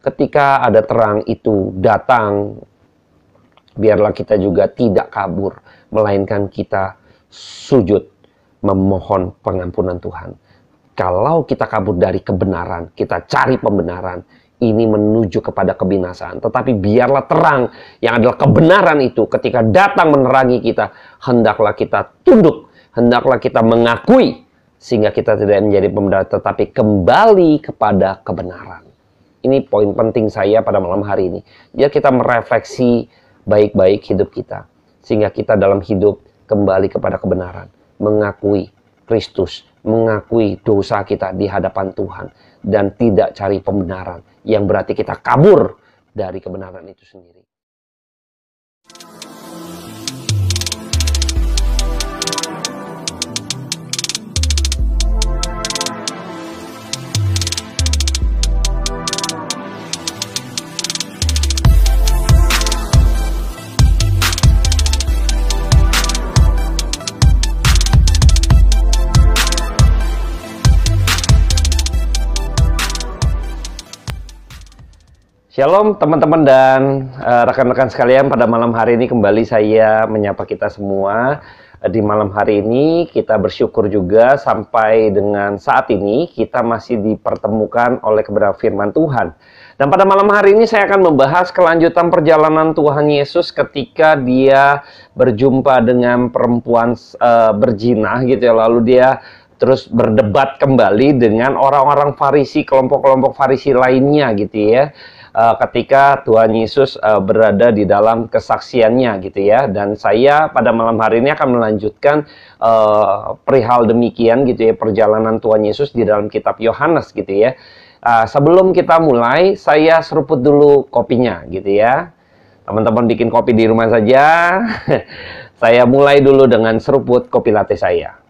ketika ada terang itu datang, biarlah kita juga tidak kabur, melainkan kita sujud memohon pengampunan Tuhan. Kalau kita kabur dari kebenaran, kita cari pembenaran, ini menuju kepada kebinasaan. Tetapi biarlah terang yang adalah kebenaran itu ketika datang menerangi kita, hendaklah kita tunduk, hendaklah kita mengakui, sehingga kita tidak menjadi pembenar, tetapi kembali kepada kebenaran. Ini poin penting saya pada malam hari ini. Biar kita merefleksi baik-baik hidup kita, sehingga kita dalam hidup kembali kepada kebenaran, mengakui Kristus, mengakui dosa kita di hadapan Tuhan, dan tidak cari pembenaran, yang berarti kita kabur dari kebenaran itu sendiri. Shalom teman-teman dan rekan-rekan sekalian, pada malam hari ini kembali saya menyapa kita semua. Di malam hari ini kita bersyukur juga sampai dengan saat ini kita masih dipertemukan oleh kebenaran firman Tuhan. Dan pada malam hari ini saya akan membahas kelanjutan perjalanan Tuhan Yesus ketika dia berjumpa dengan perempuan berzina gitu ya. Lalu dia terus berdebat kembali dengan orang-orang Farisi, kelompok-kelompok Farisi lainnya gitu ya. Ketika Tuhan Yesus berada di dalam kesaksiannya gitu ya. Dan saya pada malam hari ini akan melanjutkan perihal demikian gitu ya, perjalanan Tuhan Yesus di dalam kitab Yohanes gitu ya. Sebelum kita mulai, saya seruput dulu kopinya gitu ya. Teman-teman bikin kopi di rumah saja. Saya mulai dulu dengan seruput kopi latte saya.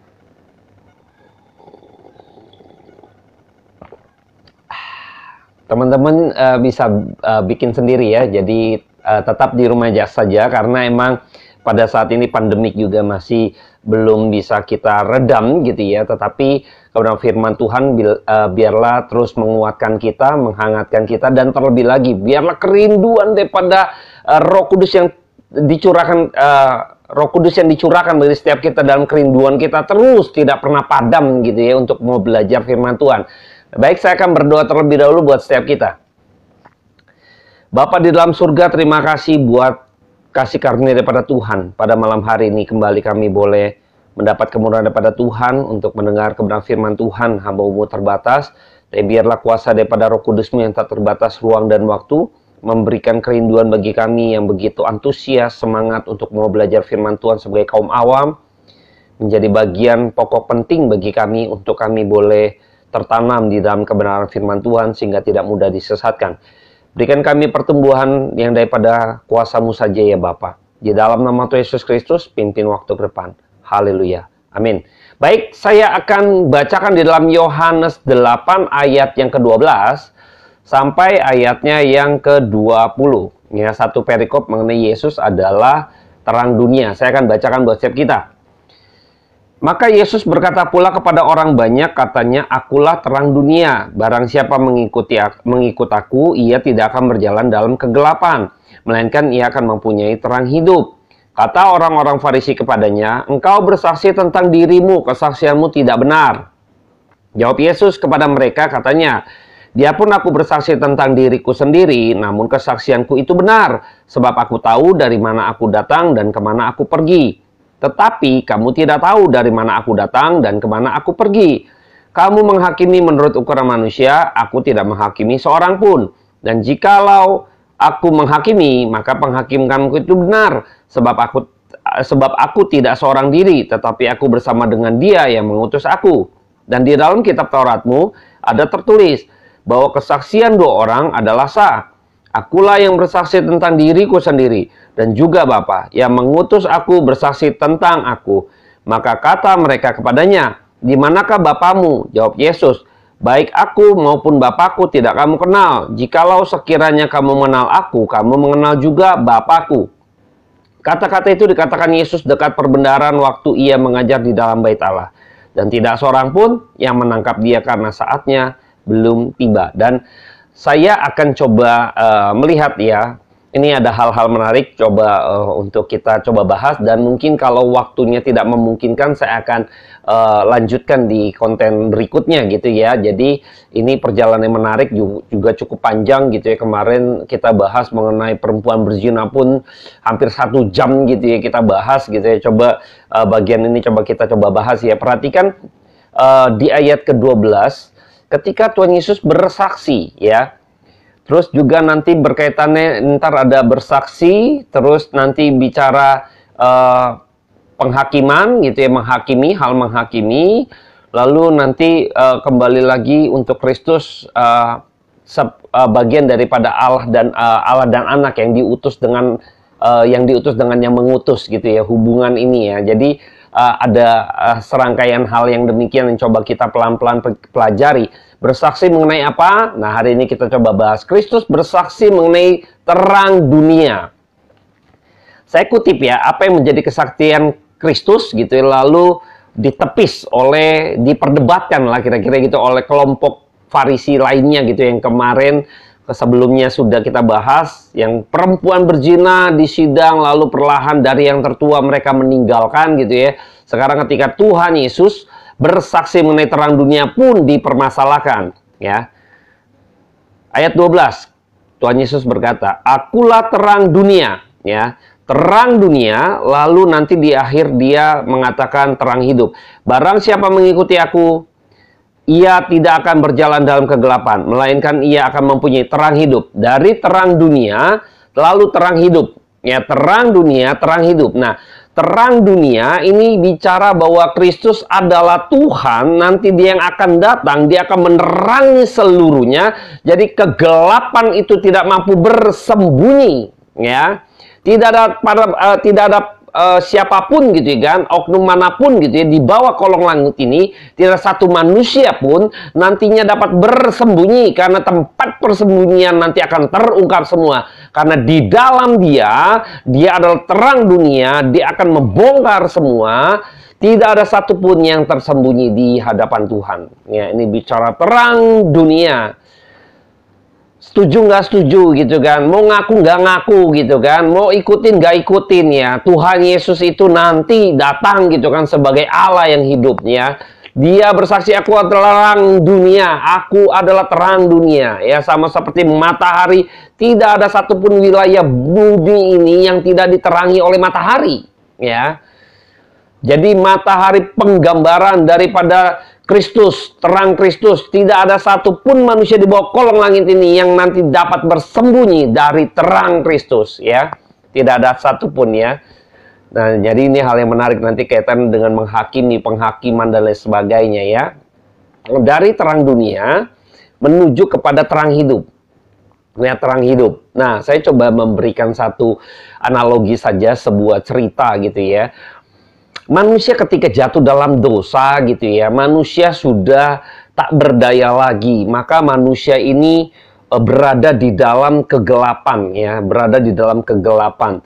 Teman-teman bisa bikin sendiri ya, jadi tetap di rumah saja karena emang pada saat ini pandemik juga masih belum bisa kita redam gitu ya. Tetapi kebenaran firman Tuhan biarlah terus menguatkan kita, menghangatkan kita, dan terlebih lagi biarlah kerinduan daripada Roh Kudus yang dicurahkan, Roh Kudus yang dicurahkan bagi setiap kita dalam kerinduan kita terus tidak pernah padam gitu ya untuk mau belajar firman Tuhan. Baik, saya akan berdoa terlebih dahulu buat setiap kita. Bapa di dalam surga, terima kasih buat kasih karunia daripada Tuhan. Pada malam hari ini kembali kami boleh mendapat kemurahan daripada Tuhan untuk mendengar kebenaran firman Tuhan. Hamba-Mu terbatas, dan biarlah kuasa daripada Roh Kudus-Mu yang tak terbatas ruang dan waktu memberikan kerinduan bagi kami yang begitu antusias, semangat untuk mau belajar firman Tuhan sebagai kaum awam, menjadi bagian pokok penting bagi kami untuk kami boleh tertanam di dalam kebenaran firman Tuhan sehingga tidak mudah disesatkan. Berikan kami pertumbuhan yang daripada kuasa-Mu saja ya Bapa. Di dalam nama Tuhan Yesus Kristus, pimpin waktu ke depan. Haleluya. Amin. Baik, saya akan bacakan di dalam Yohanes 8 ayat yang ke-12 sampai ayatnya yang ke-20. Ya, satu perikop mengenai Yesus adalah terang dunia. Saya akan bacakan buat setiap kita. Maka Yesus berkata pula kepada orang banyak, katanya, "Akulah terang dunia. Barang siapa mengikut aku, ia tidak akan berjalan dalam kegelapan, melainkan ia akan mempunyai terang hidup." Kata orang-orang Farisi kepadanya, "Engkau bersaksi tentang dirimu, kesaksianmu tidak benar." Jawab Yesus kepada mereka, katanya, "Biarpun aku bersaksi tentang diriku sendiri, namun kesaksianku itu benar, sebab aku tahu dari mana aku datang dan kemana aku pergi. Tetapi kamu tidak tahu dari mana aku datang dan kemana aku pergi. Kamu menghakimi menurut ukuran manusia, aku tidak menghakimi seorang pun. Dan jikalau aku menghakimi, maka penghakimanku itu benar, sebab aku tidak seorang diri, tetapi aku bersama dengan Dia yang mengutus aku. Dan di dalam kitab Tauratmu ada tertulis bahwa kesaksian dua orang adalah sah. Akulah yang bersaksi tentang diriku sendiri, dan juga Bapa yang mengutus aku bersaksi tentang aku. Maka kata mereka kepadanya, "Di manakah Bapamu?" Jawab Yesus, "Baik aku maupun Bapakku tidak kamu kenal. Jikalau sekiranya kamu mengenal aku, kamu mengenal juga Bapakku." Kata-kata itu dikatakan Yesus dekat perbendaharaan waktu ia mengajar di dalam bait Allah. Dan tidak seorang pun yang menangkap dia karena saatnya belum tiba. Dan saya akan coba melihat ya, ini ada hal-hal menarik coba untuk kita coba bahas, dan mungkin kalau waktunya tidak memungkinkan saya akan lanjutkan di konten berikutnya gitu ya. Jadi ini perjalanan yang menarik juga cukup panjang gitu ya. Kemarin kita bahas mengenai perempuan berzina pun hampir 1 jam gitu ya kita bahas gitu ya. Coba bagian ini coba kita coba bahas ya. Perhatikan di ayat ke-12 ketika Tuhan Yesus bersaksi ya. Terus juga nanti berkaitannya ntar ada bersaksi, terus nanti bicara penghakiman gitu ya, menghakimi, hal menghakimi. Lalu nanti kembali lagi untuk Kristus bagian daripada Allah dan Anak yang diutus dengan yang mengutus gitu ya, hubungan ini ya. Jadi ada serangkaian hal yang demikian yang coba kita pelan-pelan pelajari. Bersaksi mengenai apa? Nah, hari ini kita coba bahas Kristus bersaksi mengenai terang dunia. Saya kutip ya, apa yang menjadi kesaksian Kristus gitu ya, lalu diperdebatkan lah kira-kira gitu oleh kelompok Farisi lainnya gitu yang kemarin sebelumnya sudah kita bahas, yang perempuan berzina di sidang lalu perlahan dari yang tertua mereka meninggalkan gitu ya. Sekarang ketika Tuhan Yesus bersaksi mengenai terang dunia pun dipermasalahkan ya. Ayat 12, Tuhan Yesus berkata, "Akulah terang dunia," ya. Terang dunia, lalu nanti di akhir dia mengatakan terang hidup. Barang siapa mengikuti aku, ia tidak akan berjalan dalam kegelapan, melainkan ia akan mempunyai terang hidup. Dari terang dunia lalu terang hidup. Ya, terang dunia, terang hidup. Nah, terang dunia ini bicara bahwa Kristus adalah Tuhan, nanti dia yang akan datang, dia akan menerangi seluruhnya. Jadi kegelapan itu tidak mampu bersembunyi, ya. Tidak ada siapapun gitu kan, oknum manapun gitu ya, di bawah kolong langit ini tidak satu manusia pun nantinya dapat bersembunyi, karena tempat persembunyian nanti akan terungkap semua. Karena di dalam dia adalah terang dunia, dia akan membongkar semua. Tidak ada satupun yang tersembunyi di hadapan Tuhan. Ya, ini bicara terang dunia. Setuju nggak setuju gitu kan, mau ngaku nggak ngaku gitu kan, mau ikutin nggak ikutin ya, Tuhan Yesus itu nanti datang gitu kan sebagai Allah yang hidup ya. Dia bersaksi, "Aku adalah terang dunia, aku adalah terang dunia," ya, sama seperti matahari. Tidak ada satupun wilayah bumi ini yang tidak diterangi oleh matahari ya. Jadi matahari penggambaran daripada Kristus, terang Kristus. Tidak ada satupun manusia di bawah kolong langit ini yang nanti dapat bersembunyi dari terang Kristus ya. Tidak ada satupun ya. Nah, jadi ini hal yang menarik nanti kaitan dengan menghakimi, penghakiman dan lain sebagainya ya. Dari terang dunia menuju kepada terang hidup. Ya, terang hidup. Nah, saya coba memberikan satu analogi saja, sebuah cerita gitu ya. Manusia ketika jatuh dalam dosa gitu ya, manusia sudah tak berdaya lagi. Maka manusia ini berada di dalam kegelapan ya, berada di dalam kegelapan.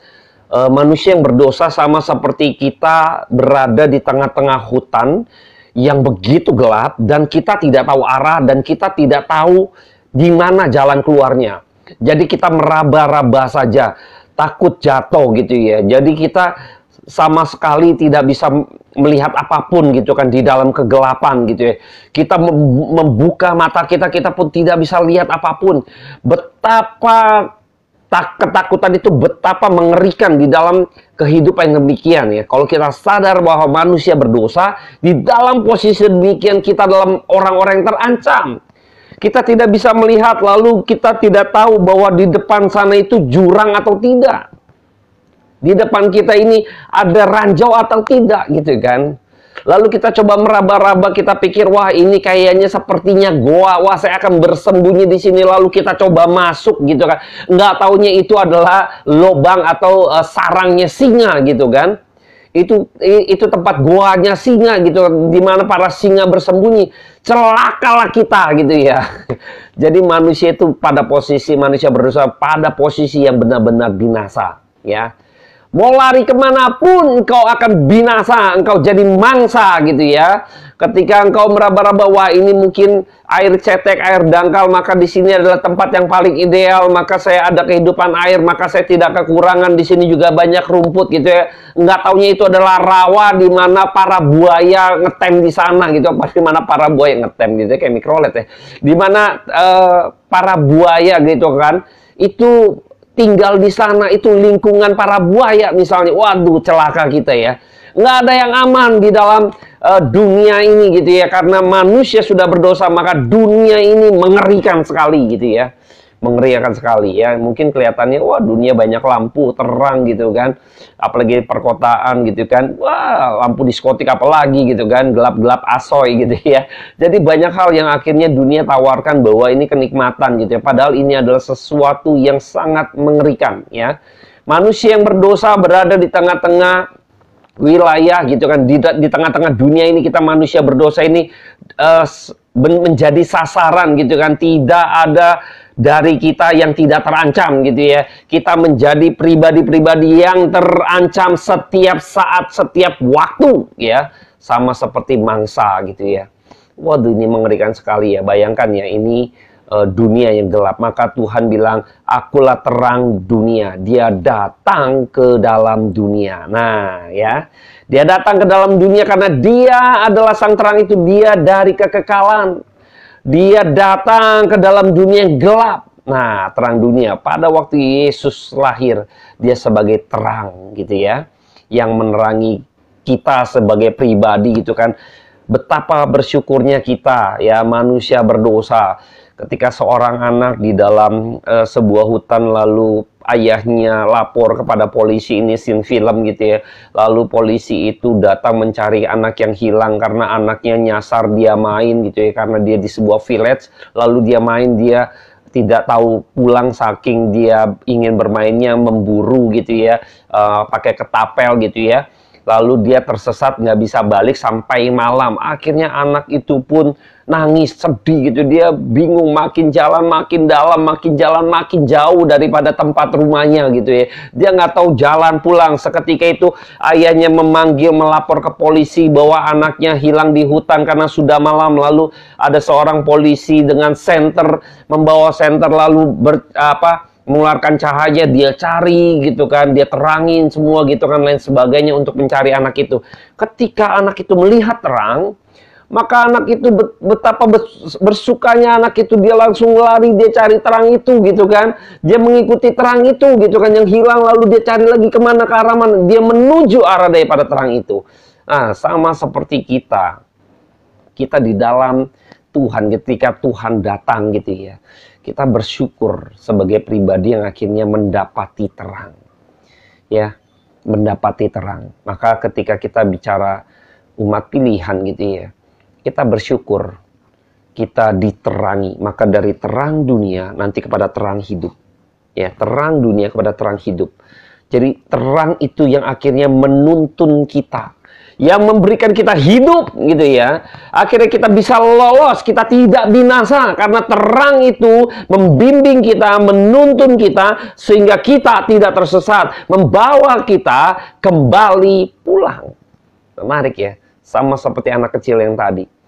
Manusia yang berdosa sama seperti kita berada di tengah-tengah hutan yang begitu gelap, dan kita tidak tahu arah, dan kita tidak tahu di mana jalan keluarnya. Jadi kita meraba-raba saja, takut jatuh gitu ya. Jadi kita sama sekali tidak bisa melihat apapun gitu kan di dalam kegelapan gitu ya. Kita membuka mata kita pun tidak bisa lihat apapun. Betapa ketakutan itu, betapa mengerikan di dalam kehidupan yang demikian ya. Kalau kita sadar bahwa manusia berdosa, di dalam posisi demikian kita dalam orang-orang yang terancam. Kita tidak bisa melihat, lalu kita tidak tahu bahwa di depan sana itu jurang atau tidak. Di depan kita ini ada ranjau atau tidak gitu kan. Lalu kita coba meraba-raba, kita pikir, wah ini kayaknya sepertinya goa, wah saya akan bersembunyi di sini, lalu kita coba masuk gitu kan. Nggak taunya itu adalah lubang atau sarangnya singa gitu kan. Itu tempat goanya singa gitu, di mana para singa bersembunyi. Celakalah kita gitu ya. Jadi manusia itu pada posisi, manusia berdosa pada posisi yang benar-benar binasa ya. Mau lari kemanapun engkau akan binasa, engkau jadi mangsa gitu ya. Ketika engkau meraba-raba, wah ini mungkin air cetek, air dangkal, maka di sini adalah tempat yang paling ideal, maka saya ada kehidupan air, maka saya tidak kekurangan, di sini juga banyak rumput gitu ya. Nggak taunya itu adalah rawa di mana para buaya ngetem di sana gitu, pas di mana para buaya ngetem gitu ya, kayak mikrolet ya. Di mana para buaya gitu kan, itu tinggal di sana, itu lingkungan para buaya misalnya. Waduh, celaka kita ya. Nggak ada yang aman di dalam dunia ini gitu ya. Karena manusia sudah berdosa, maka dunia ini mengerikan sekali gitu ya. Mengerikan sekali ya. Mungkin kelihatannya, wah dunia banyak lampu, terang gitu kan. Apalagi perkotaan gitu kan. Wah, lampu diskotik apalagi gitu kan. Gelap-gelap asoy gitu ya. Jadi banyak hal yang akhirnya dunia tawarkan bahwa ini kenikmatan gitu ya. Padahal ini adalah sesuatu yang sangat mengerikan ya. Manusia yang berdosa berada di tengah-tengah wilayah gitu kan, di tengah-tengah dunia ini kita manusia berdosa ini menjadi sasaran gitu kan. Tidak ada dari kita yang tidak terancam gitu ya. Kita menjadi pribadi-pribadi yang terancam setiap saat, setiap waktu ya, sama seperti mangsa gitu ya. Waduh, ini mengerikan sekali ya. Bayangkan ya, ini dunia yang gelap. Maka Tuhan bilang, akulah terang dunia. Dia datang ke dalam dunia. Nah ya, dia datang ke dalam dunia karena dia adalah sang terang itu. Dia dari kekekalan. Dia datang ke dalam dunia yang gelap. Nah, terang dunia. Pada waktu Yesus lahir, dia sebagai terang gitu ya, yang menerangi kita sebagai pribadi gitu kan. Betapa bersyukurnya kita ya, manusia berdosa. Ketika seorang anak di dalam sebuah hutan, lalu ayahnya lapor kepada polisi, ini scene film gitu ya. Lalu polisi itu datang mencari anak yang hilang karena anaknya nyasar dia main gitu ya. Karena dia di sebuah village, lalu dia main, dia tidak tahu pulang saking dia ingin bermainnya, memburu gitu ya, pakai ketapel gitu ya. Lalu dia tersesat, nggak bisa balik sampai malam. Akhirnya anak itu pun nangis, sedih gitu. Dia bingung, makin jalan makin dalam, makin jalan makin jauh daripada tempat rumahnya gitu ya. Dia nggak tahu jalan pulang. Seketika itu ayahnya memanggil, melapor ke polisi bahwa anaknya hilang di hutan karena sudah malam. Lalu ada seorang polisi dengan senter, membawa senter, lalu mengeluarkan cahaya, dia cari gitu kan, dia terangin semua gitu kan, lain sebagainya untuk mencari anak itu. Ketika anak itu melihat terang, maka anak itu betapa bersukanya anak itu, dia langsung lari, dia cari terang itu gitu kan. Dia mengikuti terang itu gitu kan, yang hilang, lalu dia cari lagi kemana, ke arah mana. Dia menuju arah daripada terang itu. Nah, sama seperti kita. Kita di dalam Tuhan, ketika Tuhan datang gitu ya, kita bersyukur sebagai pribadi yang akhirnya mendapati terang. Ya, mendapati terang. Maka ketika kita bicara umat pilihan gitu ya, kita bersyukur kita diterangi. Maka dari terang dunia nanti kepada terang hidup. Ya, terang dunia kepada terang hidup. Jadi terang itu yang akhirnya menuntun kita, yang memberikan kita hidup gitu ya. Akhirnya kita bisa lolos, kita tidak binasa karena terang itu membimbing kita, menuntun kita sehingga kita tidak tersesat, membawa kita kembali pulang. Menarik ya, sama seperti anak kecil yang tadi.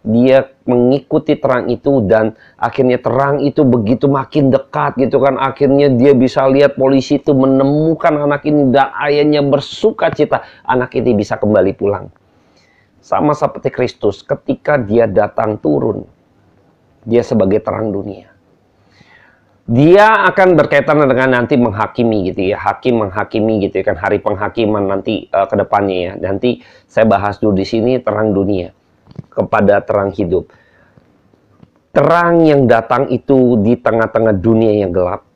Dia mengikuti terang itu dan akhirnya terang itu begitu makin dekat gitu kan. Akhirnya dia bisa lihat polisi itu menemukan anak ini dan ayahnya bersuka cita. Anak ini bisa kembali pulang. Sama seperti Kristus ketika dia datang turun. Dia sebagai terang dunia. Dia akan berkaitan dengan nanti menghakimi gitu ya. Hakim menghakimi gitu ya kan. Hari penghakiman nanti ke depannya ya. Nanti saya bahas dulu di sini terang dunia kepada terang hidup. Terang yang datang itu di tengah-tengah dunia yang gelap.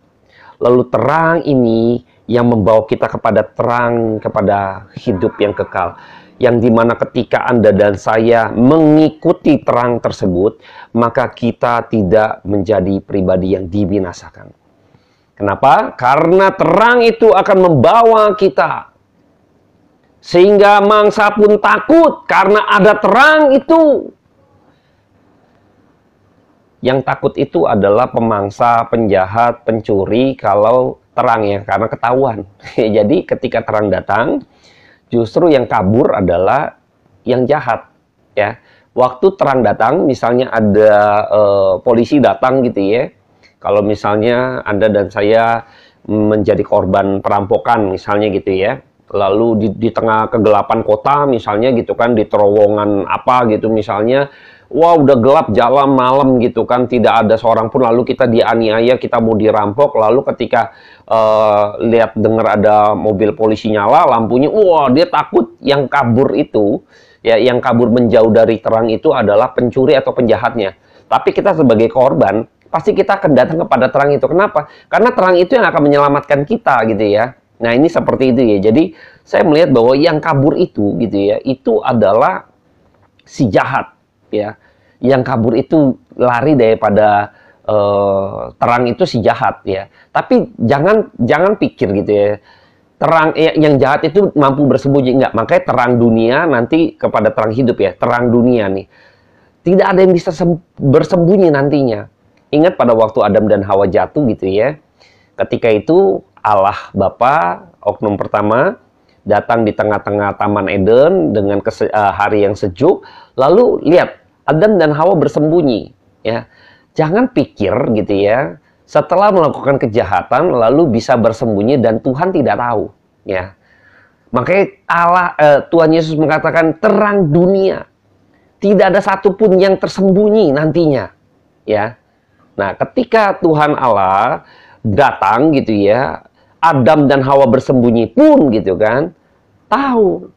Lalu terang ini yang membawa kita kepada terang, kepada hidup yang kekal. Yang dimana ketika Anda dan saya mengikuti terang tersebut, maka kita tidak menjadi pribadi yang dibinasakan. Kenapa? Karena terang itu akan membawa kita, sehingga mangsa pun takut karena ada terang itu. Yang takut itu adalah pemangsa, penjahat, pencuri kalau terang ya, karena ketahuan. Jadi ketika terang datang, justru yang kabur adalah yang jahat. ya. Waktu terang datang, misalnya ada polisi datang gitu ya. Kalau misalnya Anda dan saya menjadi korban perampokan misalnya gitu ya. Lalu di tengah kegelapan kota misalnya gitu kan, di terowongan apa gitu misalnya. Wah, udah gelap jalan malam gitu kan, tidak ada seorang pun, lalu kita dianiaya, kita mau dirampok, lalu ketika lihat dengar ada mobil polisi nyala lampunya, wah dia takut. Yang kabur itu ya, yang kabur menjauh dari terang itu adalah pencuri atau penjahatnya. Tapi kita sebagai korban, pasti kita akan datang kepada terang itu. Kenapa? Karena terang itu yang akan menyelamatkan kita gitu ya. Nah, ini seperti itu ya. Jadi, saya melihat bahwa yang kabur itu gitu ya, itu adalah si jahat ya. Yang kabur itu lari daripada terang itu si jahat ya. Tapi jangan pikir gitu ya. Terang yang jahat itu mampu bersembunyi, enggak. Makanya terang dunia nanti kepada terang hidup ya. Terang dunia nih. Tidak ada yang bisa bersembunyi nantinya. Ingat pada waktu Adam dan Hawa jatuh gitu ya. Ketika itu Allah Bapa, oknum pertama, datang di tengah-tengah Taman Eden dengan hari yang sejuk. Lalu lihat, Adam dan Hawa bersembunyi ya. Jangan pikir gitu ya, setelah melakukan kejahatan lalu bisa bersembunyi dan Tuhan tidak tahu ya. Makanya Tuhan Yesus mengatakan terang dunia. Tidak ada satupun yang tersembunyi nantinya ya. Nah, ketika Tuhan Allah datang gitu ya, Adam dan Hawa bersembunyi pun gitu kan, tahu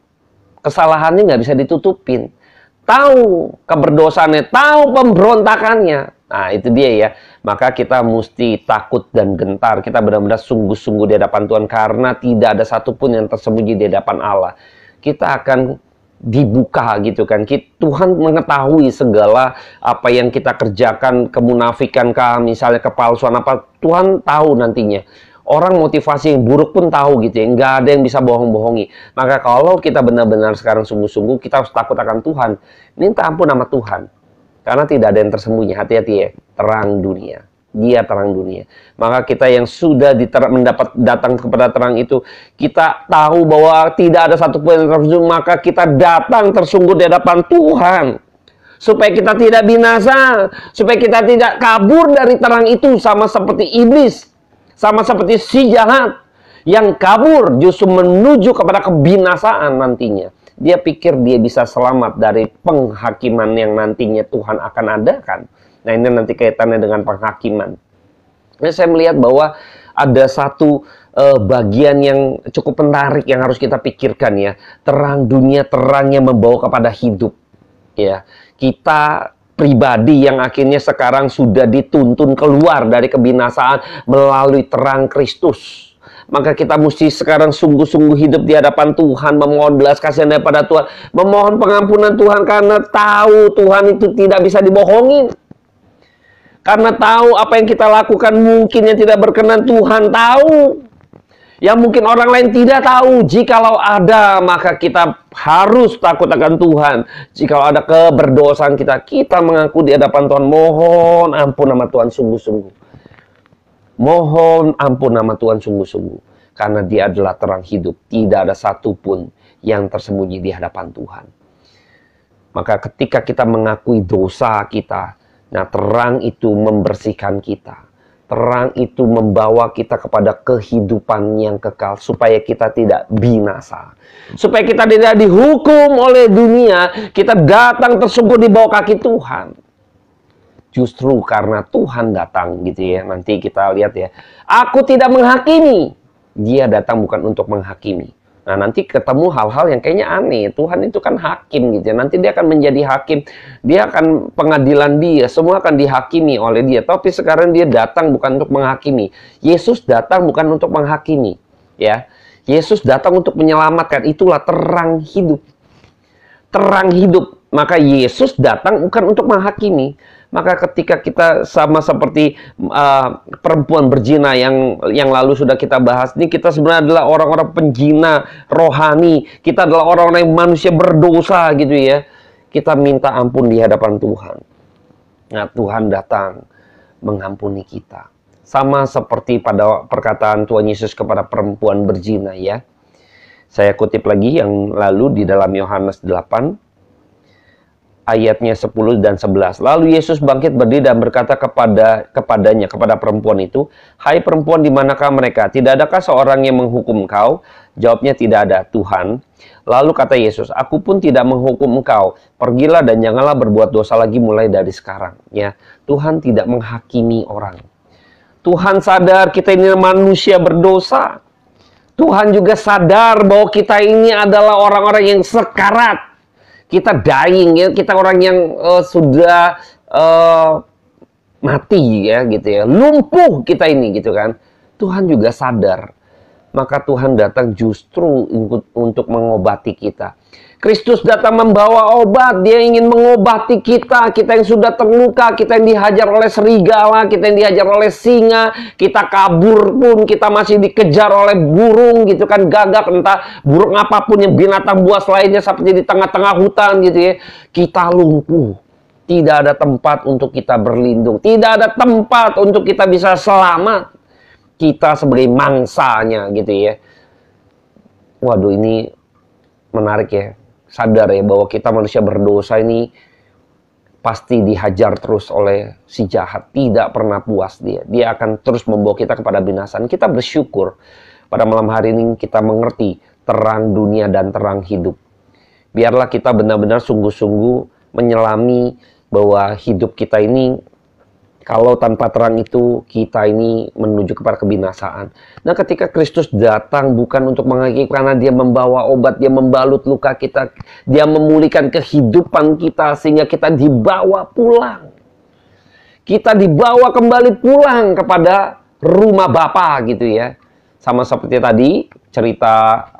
kesalahannya nggak bisa ditutupin, tahu keberdosaannya, tahu pemberontakannya. Nah, itu dia ya. Maka kita mesti takut dan gentar. Kita benar-benar sungguh-sungguh di hadapan Tuhan. Karena tidak ada satupun yang tersembunyi di hadapan Allah. Kita akan dibuka gitu kan. Tuhan mengetahui segala apa yang kita kerjakan. Kemunafikan kah, misalnya kepalsuan apa. Tuhan tahu nantinya. Orang motivasi yang buruk pun tahu gitu ya. Nggak ada yang bisa bohong-bohongi. Maka kalau kita benar-benar sekarang sungguh-sungguh, kita harus takut akan Tuhan. Minta ampun sama Tuhan. Karena tidak ada yang tersembunyi. Hati-hati ya. Terang dunia. Dia terang dunia. Maka kita yang sudah mendapat datang kepada terang itu, kita tahu bahwa tidak ada satupun yang tersembunyi. Maka kita datang tersungguh di hadapan Tuhan. Supaya kita tidak binasa. Supaya kita tidak kabur dari terang itu. Sama seperti iblis. Sama seperti si jahat. Yang kabur justru menuju kepada kebinasaan nantinya. Dia pikir dia bisa selamat dari penghakiman yang nantinya Tuhan akan adakan. Nah, ini nanti kaitannya dengan penghakiman. Nah, saya melihat bahwa ada satu bagian yang cukup menarik yang harus kita pikirkan ya. Terang dunia, terang yang membawa kepada hidup. Ya, kita pribadi yang akhirnya sekarang sudah dituntun keluar dari kebinasaan melalui terang Kristus. Maka kita mesti sekarang sungguh-sungguh hidup di hadapan Tuhan, memohon belas kasihan daripada Tuhan, memohon pengampunan Tuhan karena tahu Tuhan itu tidak bisa dibohongin. Karena tahu apa yang kita lakukan mungkin yang tidak berkenan, Tuhan tahu. Yang mungkin orang lain tidak tahu. Jikalau ada, maka kita harus takut akan Tuhan. Jikalau ada keberdosaan kita, kita mengaku di hadapan Tuhan, mohon ampun nama Tuhan sungguh-sungguh. Mohon ampun nama Tuhan sungguh-sungguh. Karena dia adalah terang hidup. Tidak ada satupun yang tersembunyi di hadapan Tuhan. Maka ketika kita mengakui dosa kita, nah terang itu membersihkan kita. Terang itu membawa kita kepada kehidupan yang kekal. Supaya kita tidak binasa. Supaya kita tidak dihukum oleh dunia. Kita datang tersungguh di bawah kaki Tuhan. Justru karena Tuhan datang gitu ya. Nanti kita lihat ya. Aku tidak menghakimi. Dia datang bukan untuk menghakimi. Nah, nanti ketemu hal-hal yang kayaknya aneh. Tuhan itu kan hakim gitu ya. Nanti dia akan menjadi hakim. Dia akan pengadilan dia. Semua akan dihakimi oleh dia. Tapi sekarang dia datang bukan untuk menghakimi. Yesus datang bukan untuk menghakimi. Ya, Yesus datang untuk menyelamatkan. Itulah terang hidup. Terang hidup. Maka Yesus datang bukan untuk menghakimi. Maka ketika kita sama seperti perempuan berzina yang lalu sudah kita bahas, ini kita sebenarnya adalah orang-orang penjina rohani. Kita adalah orang-orang yang manusia berdosa gitu ya. Kita minta ampun di hadapan Tuhan. Nah, Tuhan datang mengampuni kita. Sama seperti pada perkataan Tuhan Yesus kepada perempuan berzina ya. Saya kutip lagi yang lalu di dalam Yohanes 8. ayatnya 10 dan 11. Lalu Yesus bangkit berdiri dan berkata kepada perempuan itu, "Hai perempuan, di manakah mereka? Tidak adakah seorang yang menghukum engkau?" Jawabnya, "Tidak ada, Tuhan." Lalu kata Yesus, "Aku pun tidak menghukum engkau. Pergilah dan janganlah berbuat dosa lagi mulai dari sekarang." Ya, Tuhan tidak menghakimi orang. Tuhan sadar kita ini manusia berdosa. Tuhan juga sadar bahwa kita ini adalah orang-orang yang sekarat. Kita dying ya, kita orang yang sudah mati ya gitu ya. Lumpuh kita ini gitu kan. Tuhan juga sadar. Maka Tuhan datang justru untuk mengobati kita. Kristus datang membawa obat, dia ingin mengobati kita yang sudah terluka, kita yang dihajar oleh serigala, kita yang dihajar oleh singa, kita kabur pun, kita masih dikejar oleh burung gitu kan, gagak, entah burung apapun yang binatang buas lainnya seperti di tengah-tengah hutan gitu ya. Kita lumpuh, tidak ada tempat untuk kita berlindung, tidak ada tempat untuk kita bisa selamat. Kita sebagai mangsanya gitu ya. Waduh, ini menarik ya. Sadar ya bahwa kita manusia berdosa ini pasti dihajar terus oleh si jahat. Tidak pernah puas dia. Dia akan terus membawa kita kepada binasaan. Kita bersyukur pada malam hari ini kita mengerti terang dunia dan terang hidup. Biarlah kita benar-benar sungguh-sungguh menyelami bahwa hidup kita ini, kalau tanpa terang itu, kita ini menuju kepada kebinasaan. Nah, ketika Kristus datang bukan untuk menghakimi, karena dia membawa obat, dia membalut luka kita, dia memulihkan kehidupan kita, sehingga kita dibawa pulang. Kita dibawa kembali pulang kepada rumah Bapa gitu ya. Sama seperti tadi, cerita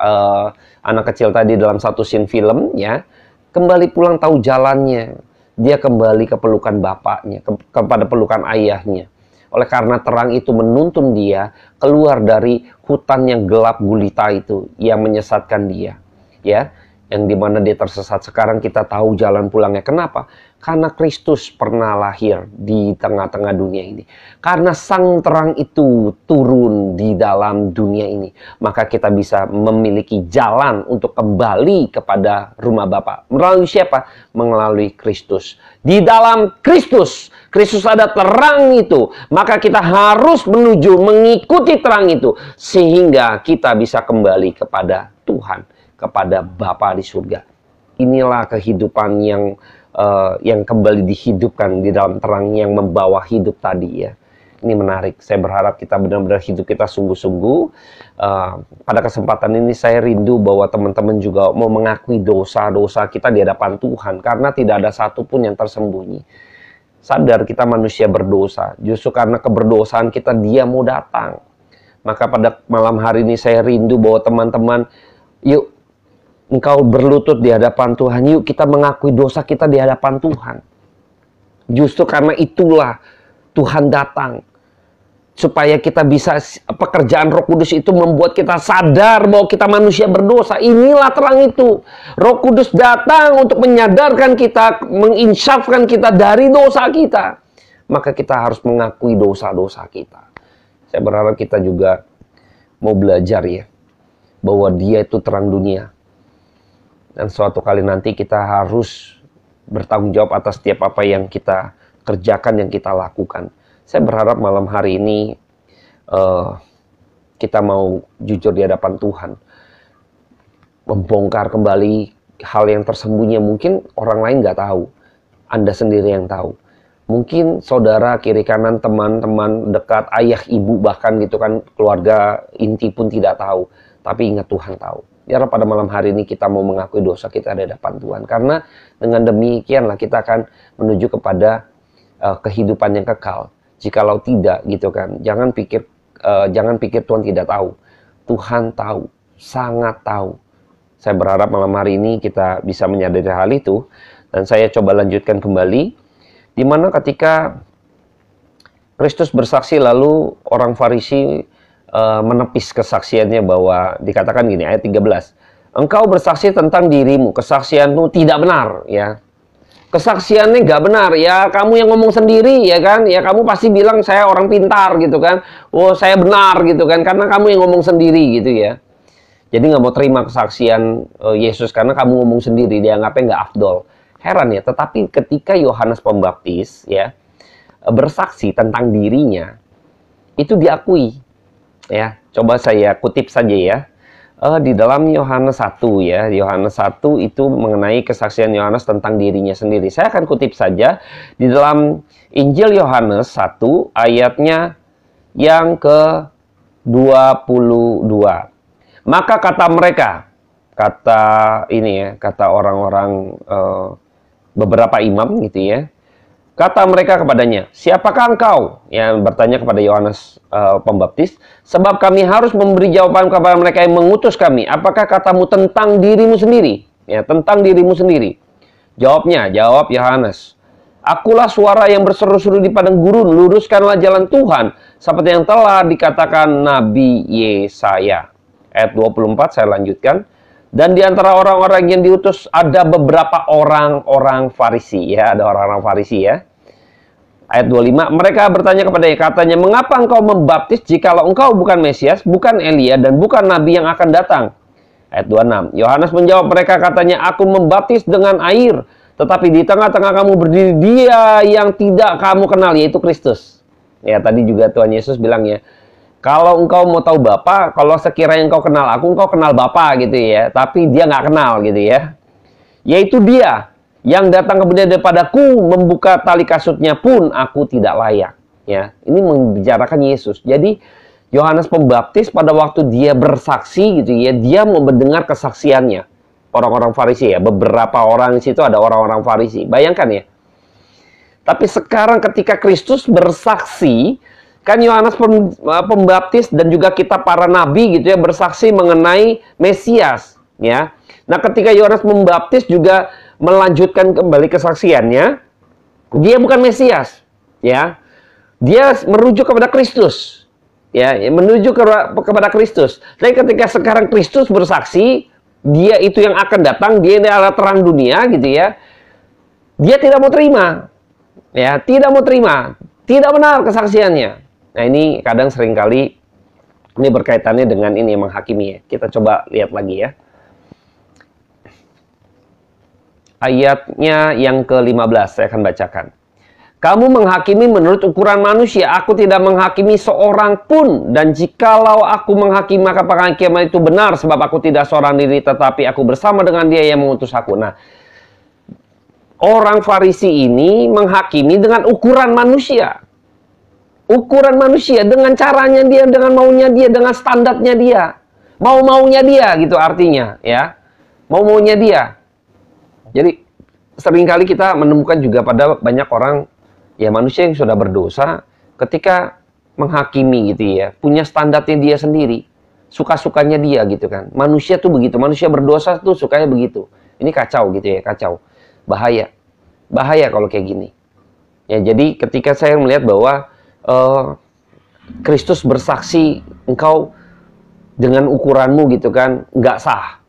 anak kecil tadi dalam satu scene film ya. Kembali pulang tahu jalannya. Dia kembali ke pelukan bapaknya, kepada pelukan ayahnya. Oleh karena terang itu menuntun dia keluar dari hutan yang gelap gulita itu, yang menyesatkan dia. Ya, yang dimana dia tersesat. Sekarang kita tahu jalan pulangnya. Kenapa? Karena Kristus pernah lahir di tengah-tengah dunia ini. Karena sang terang itu turun di dalam dunia ini. Maka kita bisa memiliki jalan untuk kembali kepada rumah Bapa. Melalui siapa? Melalui Kristus. Di dalam Kristus. Kristus ada terang itu. Maka kita harus menuju mengikuti terang itu. Sehingga kita bisa kembali kepada Tuhan. Kepada Bapa di surga. Inilah kehidupan yang kembali dihidupkan di dalam terang yang membawa hidup tadi ya. Ini menarik. Saya berharap kita benar-benar hidup kita sungguh-sungguh. Pada kesempatan ini saya rindu bahwa teman-teman juga mau mengakui dosa-dosa kita di hadapan Tuhan. Karena tidak ada satupun yang tersembunyi. Sadar kita manusia berdosa. Justru karena keberdosaan kita dia mau datang. Maka pada malam hari ini saya rindu bahwa teman-teman, yuk engkau berlutut di hadapan Tuhan. Yuk kita mengakui dosa kita di hadapan Tuhan. Justru karena itulah Tuhan datang. Supaya kita bisa, pekerjaan Roh Kudus itu membuat kita sadar bahwa kita manusia berdosa. Inilah terang itu. Roh Kudus datang untuk menyadarkan kita, menginsafkan kita dari dosa kita. Maka kita harus mengakui dosa-dosa kita. Saya berharap kita juga mau belajar ya. Bahwa dia itu terang dunia. Dan suatu kali nanti kita harus bertanggung jawab atas setiap apa yang kita kerjakan, yang kita lakukan. Saya berharap malam hari ini kita mau jujur di hadapan Tuhan. Membongkar kembali hal yang tersembunyi. Mungkin orang lain nggak tahu. Anda sendiri yang tahu. Mungkin saudara, kiri kanan, teman-teman dekat, ayah, ibu, bahkan gitu kan, keluarga inti pun tidak tahu. Tapi ingat Tuhan tahu. Biar pada malam hari ini kita mau mengakui dosa kita di hadapan Tuhan. Karena dengan demikianlah kita akan menuju kepada kehidupan yang kekal. Jikalau tidak gitu kan, jangan pikir Tuhan tidak tahu. Tuhan tahu, sangat tahu. Saya berharap malam hari ini kita bisa menyadari hal itu. Dan saya coba lanjutkan kembali. Di mana ketika Kristus bersaksi lalu orang Farisi menepis kesaksiannya bahwa dikatakan gini, ayat 13. Engkau bersaksi tentang dirimu, kesaksianmu tidak benar ya. Kesaksiannya nggak benar ya, kamu yang ngomong sendiri ya kan, ya kamu pasti bilang saya orang pintar gitu kan, oh saya benar gitu kan, karena kamu yang ngomong sendiri gitu ya. Jadi nggak mau terima kesaksian Yesus karena kamu ngomong sendiri, dianggapnya nggak afdol. Heran ya, tetapi ketika Yohanes Pembaptis ya bersaksi tentang dirinya, itu diakui. Ya, coba saya kutip saja ya. Di dalam Yohanes 1 ya, Yohanes 1 itu mengenai kesaksian Yohanes tentang dirinya sendiri. Saya akan kutip saja di dalam Injil Yohanes 1 ayatnya yang ke-22. Maka kata mereka, kata ini ya, kata orang-orang beberapa imam gitu ya. Kata mereka kepadanya, siapakah engkau? Yang bertanya kepada Yohanes Pembaptis, sebab kami harus memberi jawaban kepada mereka yang mengutus kami. Apakah katamu tentang dirimu sendiri? Ya, tentang dirimu sendiri. Jawab Yohanes, akulah suara yang berseru-seru di padang gurun, luruskanlah jalan Tuhan, seperti yang telah dikatakan Nabi Yesaya. Ayat 24 saya lanjutkan. Dan di antara orang-orang yang diutus ada beberapa orang-orang Farisi ya, ada orang-orang Farisi ya. Ayat 25, mereka bertanya kepadanya, katanya, mengapa engkau membaptis jikalau engkau bukan Mesias, bukan Elia, dan bukan Nabi yang akan datang? Ayat 26, Yohanes menjawab mereka, katanya, aku membaptis dengan air, tetapi di tengah-tengah kamu berdiri dia yang tidak kamu kenal, yaitu Kristus. Ya, tadi juga Tuhan Yesus bilang ya, kalau engkau mau tahu Bapa, kalau sekiranya engkau kenal aku, engkau kenal Bapa gitu ya. Tapi dia nggak kenal gitu ya. Yaitu dia yang datang kemudian daripadaku, membuka tali kasutnya pun aku tidak layak. Ya, ini membicarakan Yesus. Jadi Yohanes Pembaptis pada waktu dia bersaksi gitu ya, dia mau mendengar kesaksiannya. Orang-orang Farisi ya, beberapa orang di situ ada orang-orang Farisi. Bayangkan ya. Tapi sekarang ketika Kristus bersaksi, kan Yohanes Pembaptis dan juga kitab para nabi gitu ya bersaksi mengenai Mesias ya. Nah, ketika Yohanes Pembaptis juga melanjutkan kembali kesaksiannya, dia bukan Mesias ya. Dia merujuk kepada Kristus. Ya, menuju kepada Kristus. Tapi ketika sekarang Kristus bersaksi, dia itu yang akan datang, dia adalah terang dunia gitu ya. Dia tidak mau terima. Ya, tidak mau terima. Tidak benar kesaksiannya. Nah, ini kadang seringkali ini berkaitannya dengan ini yang menghakimi ya. Kita coba lihat lagi ya. Ayatnya yang ke-15 saya akan bacakan. Kamu menghakimi menurut ukuran manusia, aku tidak menghakimi seorang pun. Dan jikalau aku menghakimi, maka penghakiman itu benar, sebab aku tidak seorang diri, tetapi aku bersama dengan dia yang mengutus aku. Nah, orang Farisi ini menghakimi dengan ukuran manusia. Ukuran manusia, dengan caranya dia, dengan maunya dia, dengan standarnya dia. Mau-maunya dia gitu artinya ya. Mau-maunya dia. Jadi seringkali kita menemukan juga pada banyak orang ya, manusia yang sudah berdosa ketika menghakimi gitu ya, punya standarnya dia sendiri, suka-sukanya dia gitu kan. Manusia tuh begitu, manusia berdosa tuh sukanya begitu. Ini kacau gitu ya, kacau. Bahaya kalau kayak gini ya. Jadi ketika saya melihat bahwa Kristus bersaksi engkau dengan ukuranmu gitu kan nggak sah.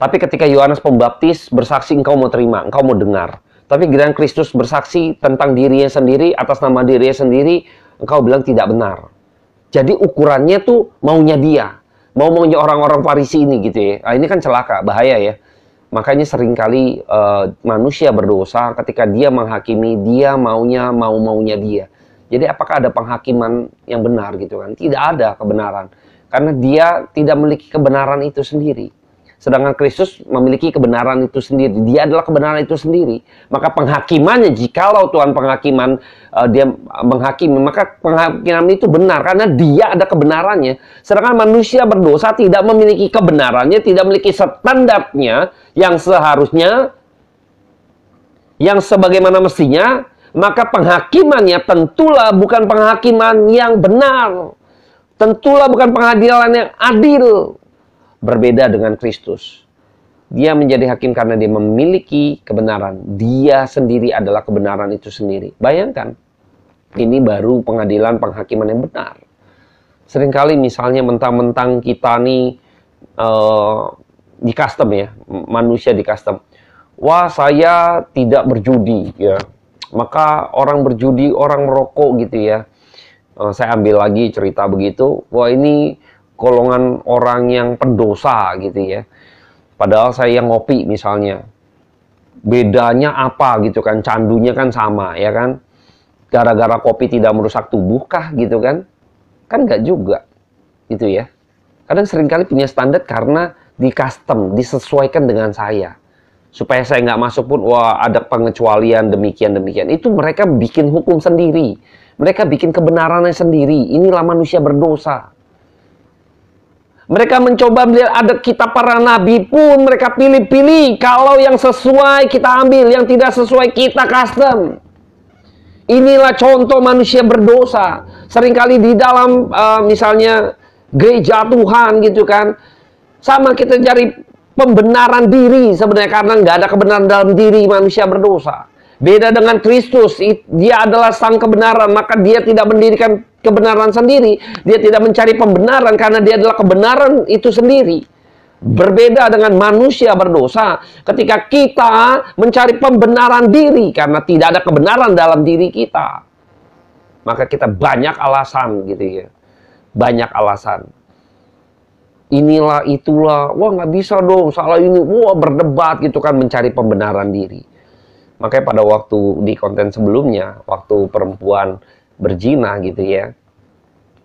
Tapi ketika Yohanes Pembaptis bersaksi, engkau mau terima, engkau mau dengar. Tapi giliran Kristus bersaksi tentang dirinya sendiri, atas nama dirinya sendiri, engkau bilang tidak benar. Jadi ukurannya tuh maunya dia, maunya orang-orang Farisi ini gitu ya. Nah, ini kan celaka, bahaya ya. Makanya seringkali manusia berdosa ketika dia menghakimi, dia maunya dia. Jadi apakah ada penghakiman yang benar gitu kan? Tidak ada kebenaran. Karena dia tidak memiliki kebenaran itu sendiri. Sedangkan Kristus memiliki kebenaran itu sendiri. Dia adalah kebenaran itu sendiri. Maka penghakimannya, jikalau Tuhan penghakiman, dia menghakimi, maka penghakiman itu benar. Karena dia ada kebenarannya. Sedangkan manusia berdosa tidak memiliki kebenarannya, tidak memiliki standarnya yang seharusnya, yang sebagaimana mestinya. Maka penghakimannya tentulah bukan penghakiman yang benar. Tentulah bukan pengadilan yang adil. Berbeda dengan Kristus. Dia menjadi hakim karena dia memiliki kebenaran. Dia sendiri adalah kebenaran itu sendiri. Bayangkan, ini baru pengadilan penghakiman yang benar. Seringkali misalnya mentang-mentang kita nih di custom ya, manusia di custom. Wah, saya tidak berjudi ya. Maka orang berjudi, orang merokok gitu ya. Saya ambil lagi cerita begitu. Wah, ini golongan orang yang pendosa gitu ya. Padahal saya yang ngopi misalnya. bedanya apa gitu kan, candunya kan sama ya kan, gara-gara kopi tidak merusak tubuh kah gitu kan nggak juga gitu ya. Kadang seringkali punya standar karena di custom, disesuaikan dengan saya, supaya saya nggak masuk pun wah ada pengecualian demikian. Itu mereka bikin hukum sendiri, mereka bikin kebenarannya sendiri. Inilah manusia berdosa. Mereka mencoba melihat ada kitab para nabi pun mereka pilih-pilih. Kalau yang sesuai kita ambil, yang tidak sesuai kita custom. Inilah contoh manusia berdosa. Seringkali di dalam misalnya gereja Tuhan gitu kan, sama kita cari pembenaran diri sebenarnya, karena nggak ada kebenaran dalam diri manusia berdosa. Beda dengan Kristus, dia adalah sang kebenaran, maka dia tidak mendirikan kebenaran sendiri. Dia tidak mencari pembenaran karena dia adalah kebenaran itu sendiri. Berbeda dengan manusia berdosa, ketika kita mencari pembenaran diri karena tidak ada kebenaran dalam diri kita, maka kita banyak alasan gitu ya. Banyak alasan. Inilah, itulah, wah nggak bisa dong, salah ini, wah berdebat gitu kan, mencari pembenaran diri. Makanya pada waktu di konten sebelumnya, waktu perempuan berzina gitu ya,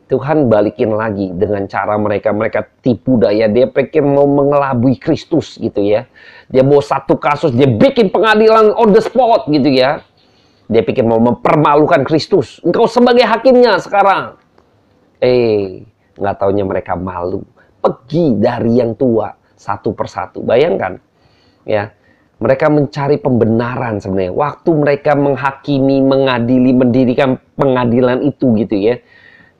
Tuhan balikin lagi dengan cara mereka tipu daya. Dia pikir mau mengelabui Kristus gitu ya. Dia bawa satu kasus, dia bikin pengadilan on the spot gitu ya. Dia pikir mau mempermalukan Kristus. Engkau sebagai hakimnya sekarang. Nggak taunya mereka malu. Pergi dari yang tua satu persatu. Bayangkan ya. Mereka mencari pembenaran sebenarnya. Waktu mereka menghakimi, mengadili, mendirikan pengadilan itu gitu ya.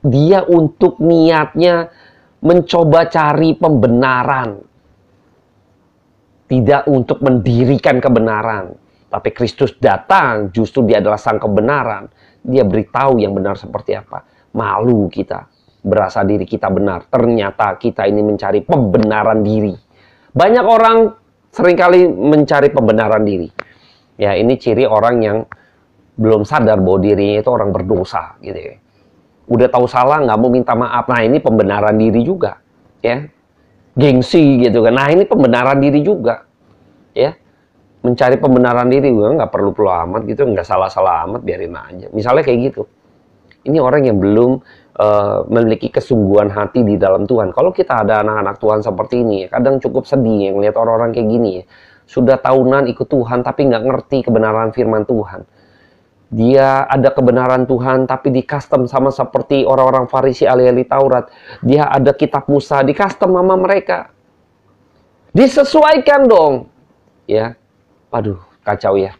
Dia untuk niatnya mencoba cari pembenaran. Tidak untuk mendirikan kebenaran. Tapi Kristus datang, justru dia adalah sang kebenaran. Dia beritahu yang benar seperti apa. Malu kita, berasa diri kita benar. Ternyata kita ini mencari pembenaran diri. Banyak orang seringkali mencari pembenaran diri. Ya, ini ciri orang yang belum sadar bahwa dirinya itu orang berdosa gitu ya. Udah tahu salah, nggak mau minta maaf. Nah, ini pembenaran diri juga ya. Gengsi gitu kan. Nah, ini pembenaran diri juga ya. Mencari pembenaran diri, nggak perlu amat gitu, nggak salah-salah amat, biarin aja. Misalnya kayak gitu. Ini orang yang belum memiliki kesungguhan hati di dalam Tuhan. Kalau kita ada anak-anak Tuhan seperti ini, kadang cukup sedih yang lihat orang-orang kayak gini ya. Sudah tahunan ikut Tuhan tapi nggak ngerti kebenaran firman Tuhan. Dia ada kebenaran Tuhan tapi di custom sama seperti orang-orang Farisi ahli-ahli Taurat. Dia ada kitab Musa di custom sama mereka. Disesuaikan dong. Ya. Aduh, kacau ya.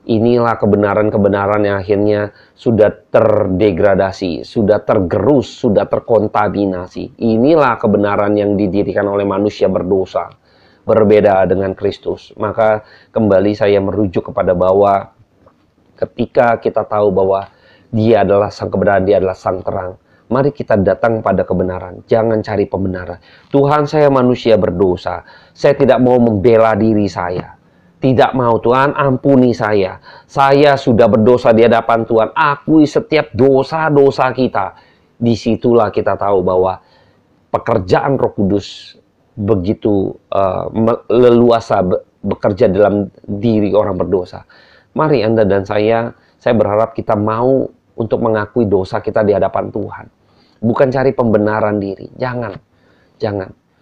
Inilah kebenaran-kebenaran yang akhirnya sudah terdegradasi, sudah tergerus, sudah terkontaminasi. Inilah kebenaran yang didirikan oleh manusia berdosa, berbeda dengan Kristus. Maka kembali saya merujuk kepada bahwa ketika kita tahu bahwa dia adalah sang kebenaran, dia adalah sang terang, mari kita datang pada kebenaran. Jangan cari pembenaran. Tuhan, saya manusia berdosa. Saya tidak mau membela diri saya. Tidak mau, Tuhan, ampuni saya. Saya sudah berdosa di hadapan Tuhan. Akui setiap dosa-dosa kita. Disitulah kita tahu bahwa pekerjaan Roh Kudus begitu leluasa bekerja dalam diri orang berdosa. Mari Anda dan saya berharap kita mau untuk mengakui dosa kita di hadapan Tuhan. Bukan cari pembenaran diri. Jangan.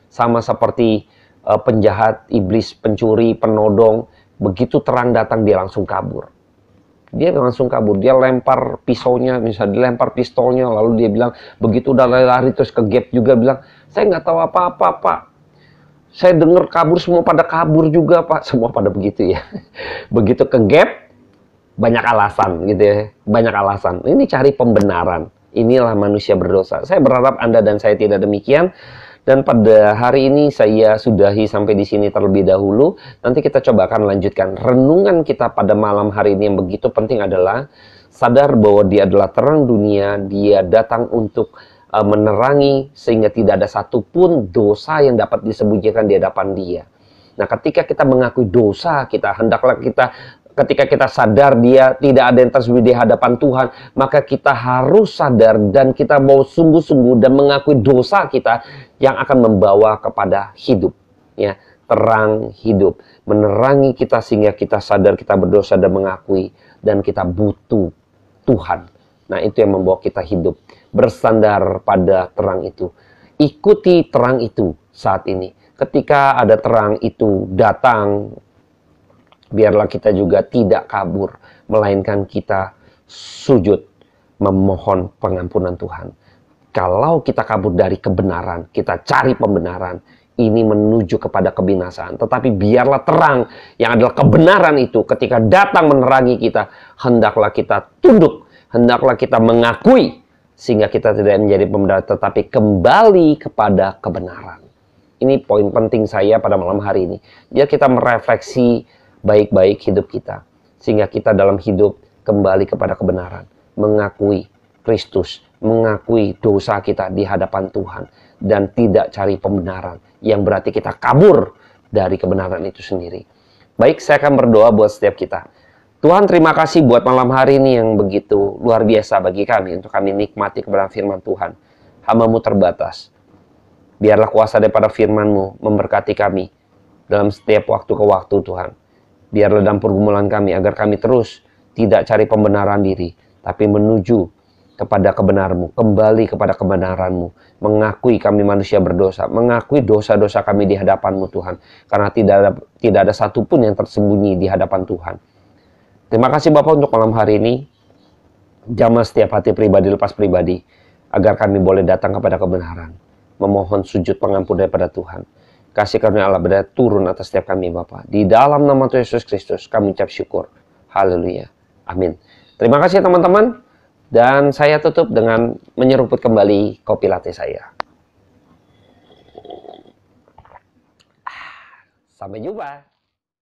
Sama seperti penjahat, iblis, pencuri, penodong, begitu terang datang dia langsung kabur. Dia lempar pisaunya, misalnya dilempar pistolnya, lalu dia bilang, begitu udah lari terus ke gap juga bilang, saya nggak tahu apa-apa Pak. Saya dengar kabur, semua pada kabur juga Pak. Semua pada begitu ya. Begitu ke gap, banyak alasan gitu ya. Banyak alasan. Ini cari pembenaran. Inilah manusia berdosa. Saya berharap Anda dan saya tidak demikian. Dan pada hari ini saya sudahi sampai di sini terlebih dahulu. Nanti kita coba akan lanjutkan. Renungan kita pada malam hari ini yang begitu penting adalah sadar bahwa dia adalah terang dunia. Dia datang untuk menerangi sehingga tidak ada satupun dosa yang dapat disembunyikan di hadapan dia. Nah, ketika kita mengakui dosa kita, hendaklah kita, ketika kita sadar dia tidak ada yang tersembunyi di hadapan Tuhan, maka kita harus sadar dan kita mau sungguh-sungguh dan mengakui dosa kita yang akan membawa kepada hidup. Ya, terang hidup. Menerangi kita sehingga kita sadar kita berdosa dan mengakui. Dan kita butuh Tuhan. Nah, itu yang membawa kita hidup. Bersandar pada terang itu. Ikuti terang itu saat ini. Ketika ada terang itu datang, biarlah kita juga tidak kabur. Melainkan kita sujud memohon pengampunan Tuhan. Kalau kita kabur dari kebenaran, kita cari pembenaran, ini menuju kepada kebinasaan. Tetapi biarlah terang yang adalah kebenaran itu ketika datang menerangi kita, hendaklah kita tunduk, hendaklah kita mengakui, sehingga kita tidak menjadi pembenaran, tetapi kembali kepada kebenaran. Ini poin penting saya pada malam hari ini. Biar kita merefleksi baik-baik hidup kita, sehingga kita dalam hidup kembali kepada kebenaran, mengakui Kristus, mengakui dosa kita di hadapan Tuhan, dan tidak cari pembenaran, yang berarti kita kabur dari kebenaran itu sendiri. Baik, saya akan berdoa buat setiap kita. Tuhan, terima kasih buat malam hari ini yang begitu luar biasa bagi kami, untuk kami nikmati kebenaran firman Tuhan. Hamba-Mu terbatas. Biarlah kuasa daripada firman-Mu memberkati kami dalam setiap waktu ke waktu, Tuhan. Biarlah dalam pergumulan kami, agar kami terus tidak cari pembenaran diri, tapi menuju kepada kebenaran-Mu, kembali kepada kebenaran-Mu, mengakui kami manusia berdosa, mengakui dosa-dosa kami di hadapan-Mu, Tuhan, karena tidak ada satupun yang tersembunyi di hadapan Tuhan. Terima kasih Bapak untuk malam hari ini, jamah setiap hati pribadi lepas pribadi, agar kami boleh datang kepada kebenaran, memohon sujud pengampunan daripada Tuhan. Kasih karunia Allah berdat turun atas setiap kami Bapak. Di dalam nama Tuhan Yesus Kristus kami ucap syukur. Haleluya. Amin. Terima kasih teman-teman. Dan saya tutup dengan menyeruput kembali kopi latte saya. Sampai jumpa.